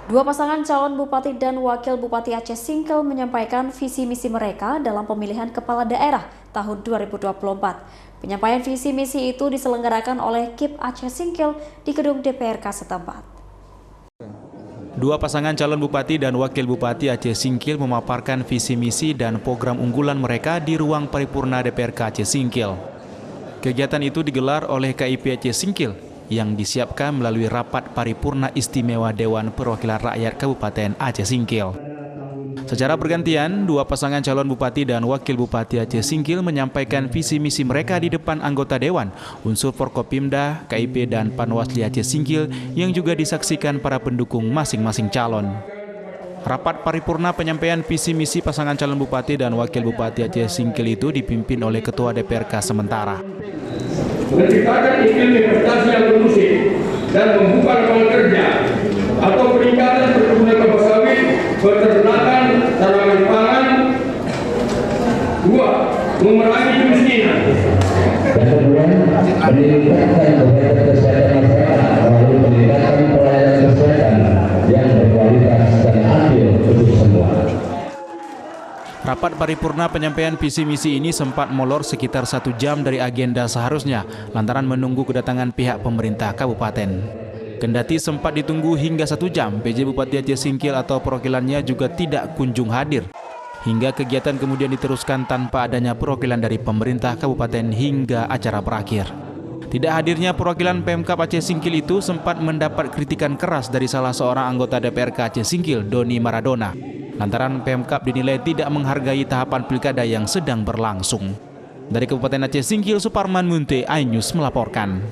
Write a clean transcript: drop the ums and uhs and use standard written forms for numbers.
Dua pasangan calon bupati dan wakil bupati Aceh Singkil menyampaikan visi misi mereka dalam pemilihan kepala daerah tahun 2024. Penyampaian visi misi itu diselenggarakan oleh KIP Aceh Singkil di gedung DPRK setempat. Dua pasangan calon bupati dan wakil bupati Aceh Singkil memaparkan visi misi dan program unggulan mereka di ruang paripurna DPRK Aceh Singkil. Kegiatan itu digelar oleh KIP Aceh Singkil yang disiapkan melalui rapat paripurna istimewa Dewan Perwakilan Rakyat Kabupaten Aceh Singkil. Secara bergantian, dua pasangan calon bupati dan wakil bupati Aceh Singkil menyampaikan visi misi mereka di depan anggota Dewan, unsur Forkopimda, KIP dan Panwasli Aceh Singkil yang juga disaksikan para pendukung masing-masing calon. Rapat paripurna penyampaian visi misi pasangan calon bupati dan wakil bupati Aceh Singkil itu dipimpin oleh Ketua DPRK sementara. Menciptakan iklim investasi yang kondusif dan membuka lapangan kerja atau peningkatan perkebunan kelapa sawit, peternakan, tanaman pangan. 2. Memerangi kemiskinan. Dan kedua, meningkatkan kualitas kesehatan masyarakat melalui peningkatan pelayanan kesehatan yang berkualitas dan adil untuk semua. Rapat paripurna penyampaian visi misi ini sempat molor sekitar 1 jam dari agenda seharusnya lantaran menunggu kedatangan pihak pemerintah kabupaten. Kendati sempat ditunggu hingga 1 jam, PJ Bupati Aceh Singkil atau perwakilannya juga tidak kunjung hadir. Hingga kegiatan kemudian diteruskan tanpa adanya perwakilan dari pemerintah kabupaten hingga acara berakhir. Tidak hadirnya perwakilan Pemkab Aceh Singkil itu sempat mendapat kritikan keras dari salah seorang anggota DPRK Aceh Singkil, Doni Maradona. Lantaran Pemkab dinilai tidak menghargai tahapan pilkada yang sedang berlangsung. Dari Kabupaten Aceh Singkil, Suparman Munte, iNews melaporkan.